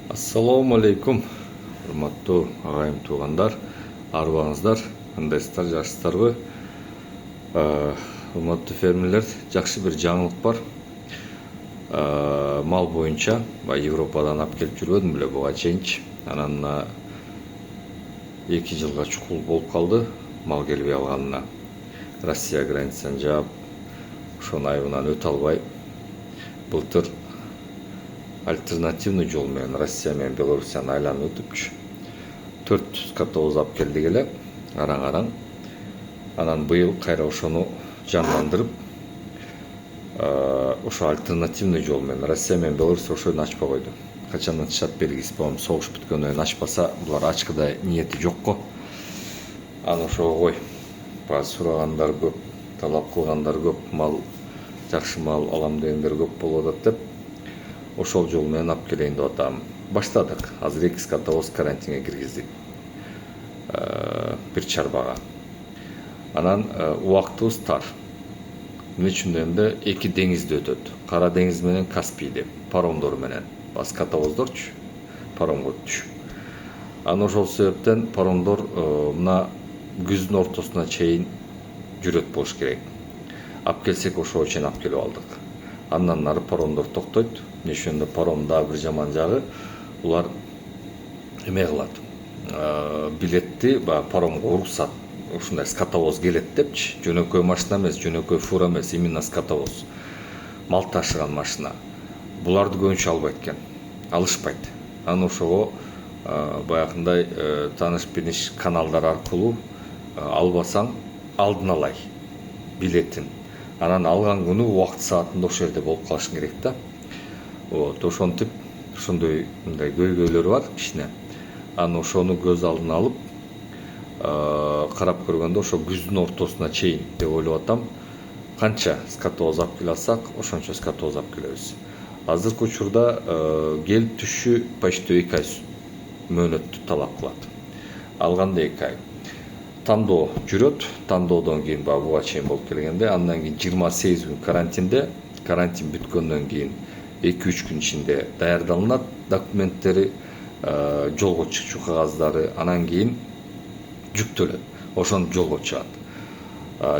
Ассаламу алейкум, урматтуу агайым туугандар, арыбаңыздар, кандайсыздар, жакшысыздарбы? Урматтуу фермерлер, жакшы бир жаңылык бар. Мал боюнча Европадан алып келип жүрбөдүм беле буга чейинчи. Анан 2 жылга чукул болуп калды мал келбей алганына. Россия границаны жаап, ошонун айыбынан өтө албай, былтыр альтернативный жол менен Россия менен Белоруссияны айланып өтүпчү. 4 скотовоз алып келдик эле, араң-араң. Анан быйыл кайра ошону жандандырып, ошо альтернативный жол менен Россия менен Белоруссия ошойду ачпай койду. Качан ачышат белгисиз, по-моему, согуш бүткөндөн кийин ачпаса, булар ачкыдай ниети жок го. Аны ошого кой. Сурагандар көп, талап кылгандар көп, мал жакшы мал алам дегендер көп болуп атат деп, ошол жол менен алып келейин деп атам. Баштадык. Азыр 2 скотовоз карантинге киргиздик. Бир чарбага. Анан убактыбыз тар. Эмне үчүн дегенде 2 деңизди өтөт. Кара деңиз менен Каспийди, паромдор менен. Скотовоздорчу паромго түшүп. Анан ошол себептен паромдор мына күздүн ортосуна чейин жүрөт болуш керек. Алып келсек ошого чейин алып келип алдык. Андан нары паромдор токтойт. Эмне үчүн паромдо бир жаман жагы, улар эме кылат. Билетти паромго уруксат. Ушундай скотовоз келет депчи, жөнөкөй машина эмес, жөнөкөй фура эмес, именно скотовоз. Мал ташыган машина. Буларды көбүнчө албайт экен. Алышпайт. Анан ошого баягындай таныш-билиш каналдар аркылуу албасаң алдын алай билетин. Анан алган күнү убакыт саатында ошол жерде болуп калышың керек да. Ошентип ошондой мындай көйгөйлөр бар кичине. Анан ошону көз алдына алып карап көргөндө ошо күздүн ортосуна чейин деп ойлоп атам. Канча скотовоз алып келе алсак, ошончо скотовоз алып келебиз. Азыркы учурда келип түшү почти 2 ай мөөнөттү талап кылат. Алганда 2 ай. Тандоо жүрөт. Тандоодон кийин буга чейин болуп келгенде, андан кийин 28 күн карантинде, карантин бүткөндөн кийин 2-3 күн ичинде даярдалынат документтери, жолго чыкчу кагаздары, анан кийин жүктөлөт. Ошону жолго чыгат.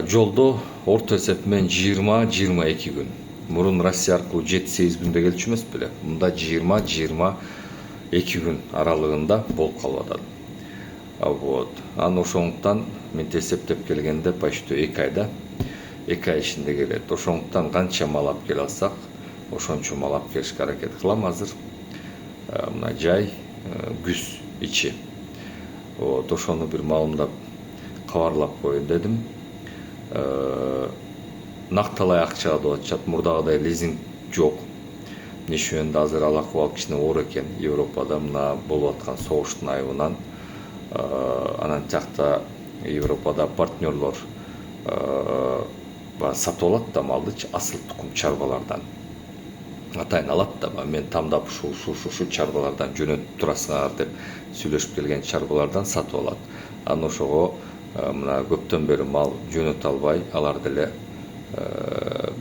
Жолдо орто эсеп менен 20-22 күн. Мурун Россия аркылуу 7-8 күндө келчү эмес беле? Мында 20-22 күн аралыгында болуп калып атат. Анан ошондуктан мен эсептеп келгенде почти 2 айда, 2 ай ичинде келет. Ошондуктан канча мал алып келе алсак, ошончо мал алып келишке аракет кылам азыр. Мына жай, күз ичи. Ошону бир маалымдап кабарлап коеюн дедим. Накталай акчага деп атышат, мурдагыдай лизинг жок. Эмне үчүн азыр ал акыбал кичине оор экен. Европада мына болуп аткан согуштун айыбынан. Анан жакта Европада партнерлор сатып алат да малдычы, асыл тукум чарбалардан. Атайын алат да, мен тамдап ушу чарбалардан жөнөтүп турасыңар деп сүйлөшүп келген чарбалардан сатып алат. Анан ошого мына көптөн бери мал жөнөтө албай, алар деле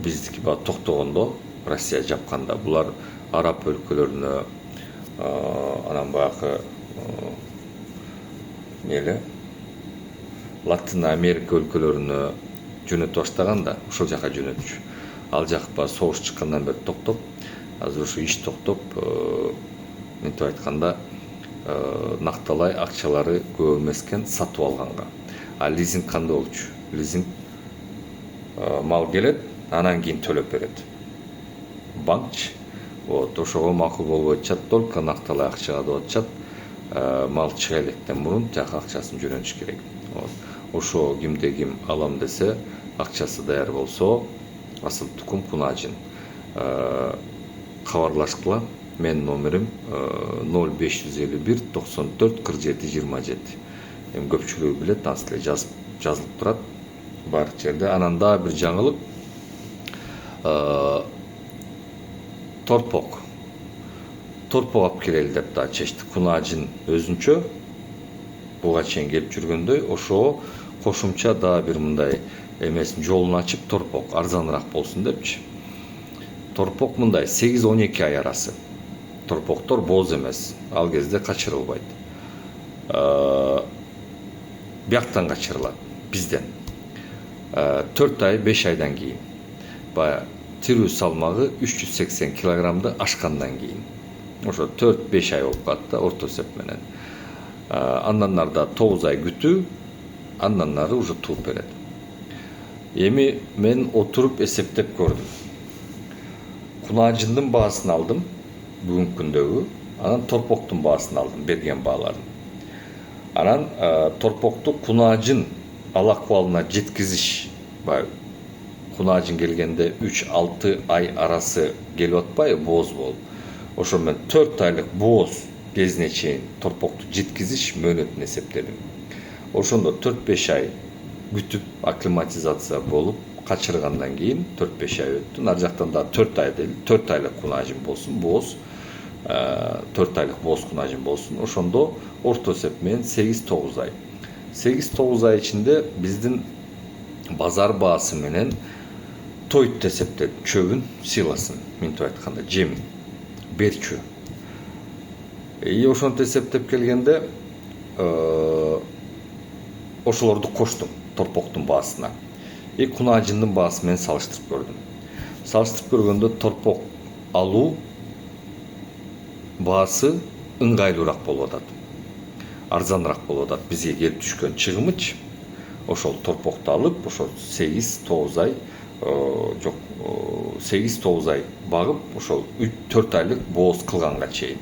биздики токтогондо, Россия жапканда, булар араб өлкөлөрүнө, анан баягы Латын Америка өлкөлөрүнө жөнөтө баштаган да, ошол жака жөнөтчү. Ал жак согуш чыккандан бери токтоп, азыр ушу иш токтоп, мынтип айтканда, накталай акчалары көп эмескен сатып алганга. А лизинг кандай болчу? Лизинг мал келет, анан кийин төлөп берет. Банкчы. Ошого макул болбой атышат, только накталай акчага деп атышат. Мал чыга электен мурун жак акчасын жөнөтүш керек. Ошо кимде ким алам десе, акчасы даяр болсо, асыл тукум Кунажин кабарлашкыла. Менин номерим 0551 94 47 27. Эми көпчүлүгү билет, анысы эле жазылып турат бар жерде. Анан да бир жаңылык, торпок алып келели деп да чечтик. Кунажин өзүнчө буга чейин келип жүргөндөй, ошо кошумча да бир мындай эмесин жолун ачып, торпок арзаныраак болсун депчи. Торпок мындай 8-12 ай арасы. торпоктор бооз эмес, ал кезде качырылбайт. Бияктан качырылат, бизден. 4 ай 5 айдан кийин баягы тирүү салмагы 380 килограммды ашкандан кийин ошо 4-5 ай болуп калат да орто эсеп менен. Андан нарда 9 ай күтүү, андан нары уже тууп берет. Эми мен отуруп эсептеп көрдүм. Кунаажындын баасын алдым бүгүнкү күндөгү, анан торпоктун баасын алдым, берген бааларын. Анан торпокту кунаажын ал акыбалына жеткизиш, баягы кунаажын келгенде 3-6 ай арасы келип атпайбы бооз болуп. Ошо мен 4 айлык бооз кезине чейин торпокту жеткизиш мөөнөтүн эсептедим. Ошондо 4-5 ай күтүп акклиматизация болуп качыргандан кийин 4-5 ай өттү. Нар жактан да 4 ай дейли, 4 айлык кунаажын болсун, бооз 4 айлык бооз кунаажын болсун. Ошондо орто эсеп менен 8-9 ай. 8-9 ай ичинде биздин базар баасы менен тойт эсептедим, чөбүн, силасын, минтип айтканда жемин, берчү. Ошонтип эсептеп келгенде ошолорду коштум торпоктун баасына. Кунаажындын баасы менен салыштырып көрдүм. Салыштырып көргөндө торпок алуу баасы ыңгайлуураак болуп атат. Арзаныраак болуп атат бизге келип түшкөн чыгымыч. Ошол торпокту алып, ошол 8-9 ай, жок, 8-9 ай багып, ошол 4 айлык бооз кылганга чейин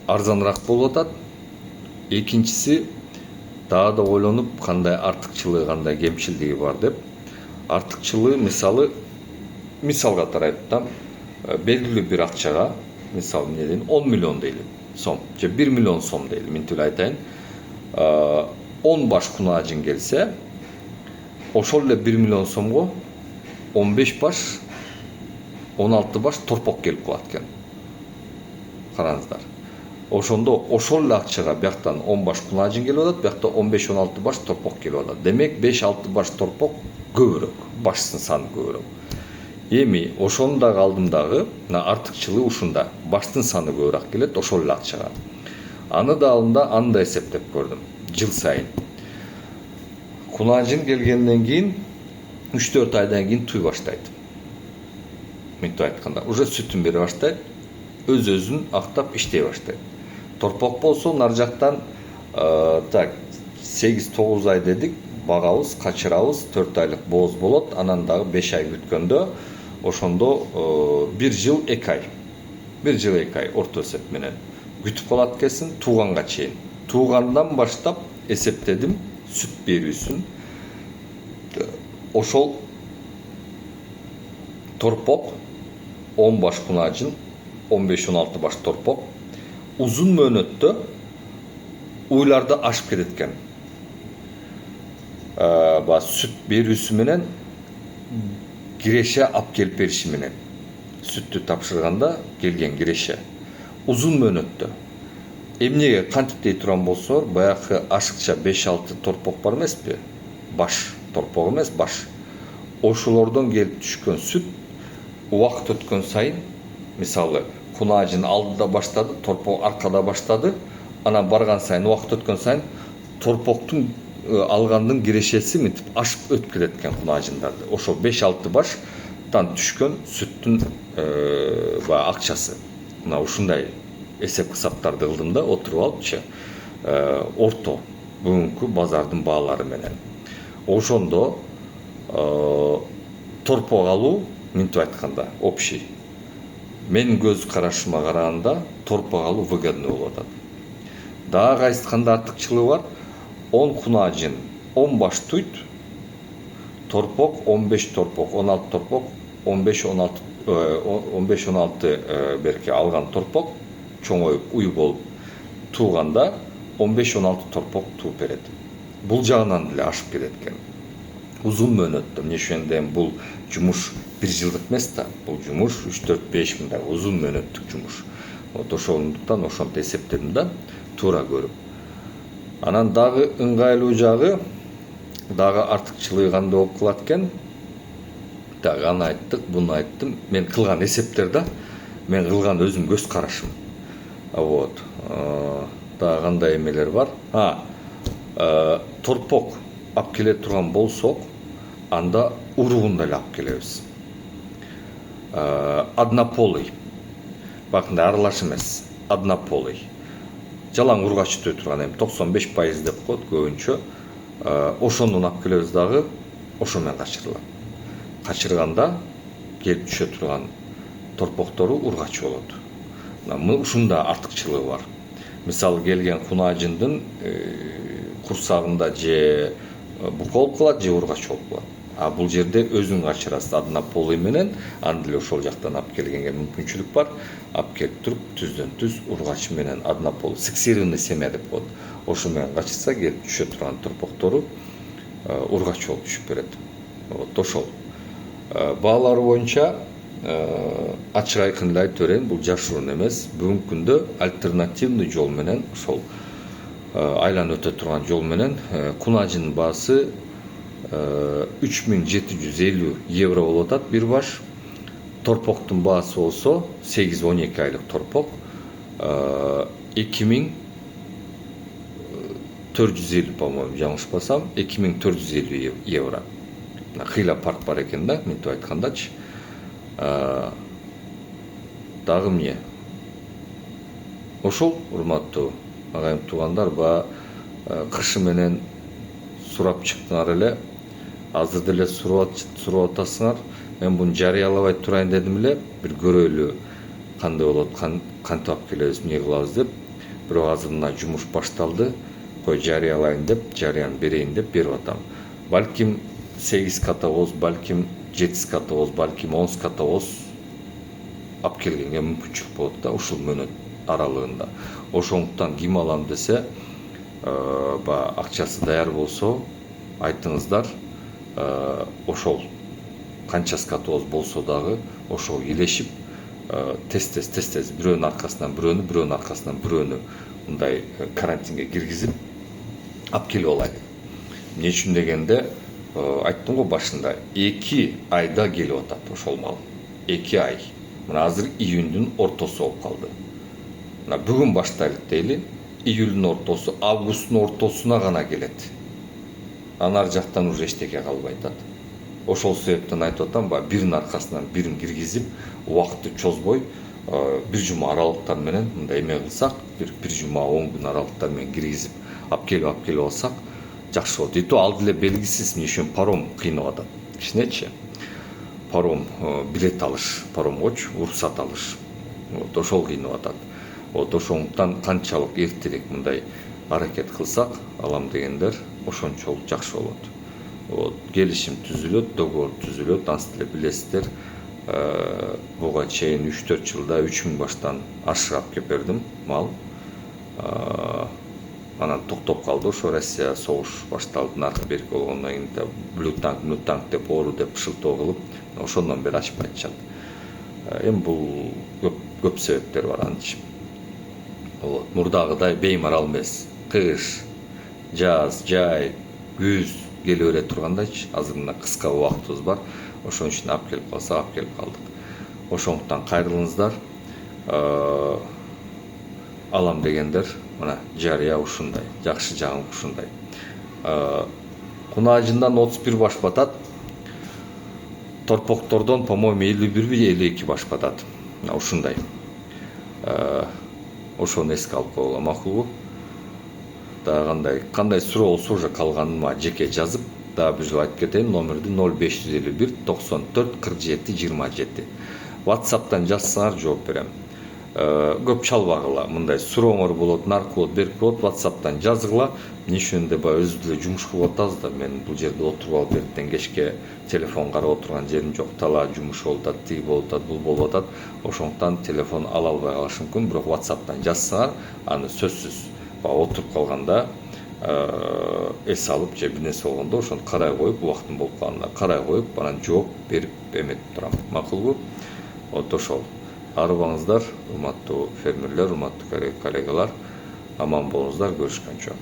арзаныраак болуп атат. Экинчиси, дагы да ойлонуп, кандай артыкчылыгы, кандай кемчилдиги бар деп. Артыкчылыгы мисал катары айтсам, белгилүү бир акчага, мисалы эмне дейин, 10 миллион дейли сом, же 1 миллион сом дейли, минтип айтайын. 10 баш кунаажын келсе, ошол эле 1 миллион сомго 15 баш, 16 баш торпок келип калат экен. Караңыздар. Ошондо ошол эле акчага бияктан 10 баш кунаажын келип атат, биякта 15-16 баш торпок келип атат. Демек 5-6 баш торпок көбүрөөк, баштын саны көбүрөөк. Эми ошону дагы алдым дагы, артыкчылыгы ушунда. Баштын саны көбүрөөк келет ошол эле акчага. Аны да алдым да, аны да эсептеп көрдүм. Жыл сайын. Кунаажын келгенден кийин 3-4 айдан кийин туй баштайт. Минтип айтканда, уже сүтүн бере баштайт, өз-өзүн актап иштей баштайт. Торпок болсо нар жактан 8-9 ай дедик, багабыз, качырабыз, 4 айлык бооз болот, анан дагы 5 ай күткөндө, ошондо 1 жыл 2 ай. 1 жыл 2 ай орто эсеп менен күтүп калат экенсиң тууганга чейин. Туугандан баштап эсептедим сүт берүүсүн. Ошол торпок 10 баш кунаажын, 15-16 баш торпок узун мөөнөттө уйларды ашып кетет экен. Сүт берүүсү менен киреше алып келип бериши менен. Сүттү тапшырганда келген киреше узун мөөнөттө. Эмнеге кантип дей турган болсоор, баягы ашыкча 5-6 торпок бар эмеспи? Баш торпок эмес, баш. Ошолордон келип түшкөн сүт убакыт өткөн сайын, мисалы, кунаажын алдыда баштады, торпок аркада баштады, анан барган сайын, убакыт өткөн сайын торпоктун алгандын кирешеси мынтип ашып өтүп кетет экен кунаажындарды. Ошол 5-6 баштан түшкөн сүттүн акчасы. Мына ушундай эсеп кысаптарды кылдым да, отуруп алыпчы, орто бүгүнкү базардын баалары менен. Ошондо торпок алуу, минтип айтканда, общий. Менин көз карашыма караганда торпок алуу выгодный болуп атат. Дагы кайсы кандай артыкчылыгы бар? 10 кунаажын 10 баш туйт, торпок 15 торпок, 16 торпок, 15-16 берки алган торпок чоңоюп уй болуп тууганда 15-16 торпок тууп берет. Бул жагынан деле ашып кетет экен. Узун мөөнөттө, эмне үчүн бул жумуш 1 жылдык эмес да, бул жумуш 3-4-5 мындай узун мөөнөттүк жумуш. Ошондуктан ошонтип эсептедим да, туура көрүп. Анан дагы ыңгайлуу жагы, дагы артыкчылыгы кандай болуп калат экен? Дагы аны айттык, буну айттым. Мен кылган эсептер да, мен кылган өзүм көз карашым. Вот. Дагы кандай эмелер бар? Торпок алып келе турган болсок, анда уругунда эле алып келебиз. Однополый. Бакында аралаш эмес, однополый. Жалаң ургач өтө турган, эми 95% деп коет көбүнчө. Ошондон алып келебиз дагы, ошо менен качырылат. Качырганда келип түшө турган торпоктору ургач болот. Ушунда артыкчылыгы бар. Мисалы келген кунаажындын курсагында же бука болуп калат, же ургач болуп калат. Бул жерде өзүң качырасың однополый менен, анда эле ошол жактан алып келгенге мүмкүнчүлүк бар. Алып келип туруп түздөн түз ургач менен однополый, фиксированный семья деп коет. Ошо менен качырса келип түшө турган торпоктору ургач болуп түшүп берет. Вот ошол. Баалары боюнча ачык айкын эле айтып берейин, бул жашыруун эмес. Бүгүнкү күндө альтернативный жол менен, ошол айланып өтө турган жол менен кунаажынын баасы 3750 евро болуп атат бир баш. Торпоктун баасы болсо 8-12 айлык торпок 2450, по-моему, жаңылышпасам, 2450 евро. Кыйла парк бар экен да, мынтип айткандачы. Дагы эмне? Ошол, урматтуу агайым туугандар, кышы менен сурап чыктыңар эле. Азыр деле сурап атасыңар. Мен буну жарыялабай турайын дедим эле, бир көрөлү кандай болот, кантип алып келебиз, эмне кылабыз деп. Бирок азыр мына жумуш башталды. Кой жарыялайын деп, жарыян берейин деп берип атам. Балким 8 катавоз, балким 7 катавоз, балким 10 катавоз алып келгенге мүмкүнчүлүк болот да, ушул мөөнөт аралыгында. Ошондуктан ким алам десе, акчасы даяр болсо, айтыңыздар, ошол канча катавоз болсо дагы ошол келешип, тез бирөөнүн аркасынан бирөөнү мындай карантинге киргизип алып келип алайлы. Эмне үчүн дегенде, айттым го башында, 2 айда келип атат ошол мал. 2 ай. Мына азыр июндун ортосу болуп калды. Мына бүгүн баштайлык дейли, июлдун ортосу, августтун ортосуна гана келет. Анар жактан уже эчтеке калбай атат. Ошол себептен айтып атам, биринин аркасынан бирин киргизип, убакытты чозбой, бир жума аралыктар менен мындай эме кылсак, бир жума 10 күн аралыктар менен киргизип алып келип алсак, жакшы болот. Ито алды эле белгисиз, эмне үчүн паром кыйнап атат. Кичинечи паром билет алыш, паромгочу уруксат алыш. Вот ошол кыйнап атат. Вот ошондуктан канчалык эртерээк мындай аракет кылсак, алам дегендер ошончолук жакшы болот. Вот келишим түзүлөт, договор түзүлөт, ансы деле билесиздер. Буга чейин 3-4 жылда 3000 баштан ашык алып кеп бердим мал. Анан токтоп калды, ошо Россия согуш башталды, наркы берки болгондон кийин блютанк деп оору деп шылтоо кылып, ошондон бери ачпай атышат. Эми бул көп себептер бар анчы. Мурдагыдай беймарал эмес. Кыш, жаз, жай, күз келе бере тургандайчы. Азыр мына кыска убактыбыз бар. Ошон үчүн алып келип калса, алып келип калдык. Ошондуктан кайрылыңыздар. Алам дегендер, мына жарыя ушундай, жакшы жагым ушундай. Кунаажындан 31 баш батат. Торпоктордон, по-моему, 51-52 баш батат. Ушундай. Ошону эске алып койгула макулбу? Дагы кандай суроо болсо уже калганын жеке жазып, дагы бир жолу айтып кетейин, номерди 0551 94 47 27. WhatsApp'tan жазсаңар жооп берем. Көп чалбагыла, мындай сурооңор болот, наркы болот, берки болот, WhatsApp'tan жазгыла. Эмне үчүн деп өзүбүз деле жумуш кылып атабыз да, мен бул жерде отуруп алып эртең кечке телефон карап отурган жерим жок, талаа жумуш болуп атат, тиги болуп атат, бул болуп атат. Ошондуктан телефон ала албай калышым мүмкүн, бирок WhatsApp'tan жазсаңар, аны сөзсүз отуруп калганда эс алып же бир нерсе болгондо ошону карай коюп, убактым болуп калганда карай коюп, анан жооп берип эметип турам. Макулбу? Вот ошол. Арыбаңыздар, урматтуу фермерлер, урматтуу коллегалар, аман болуңуздар, көрүшкөнчө.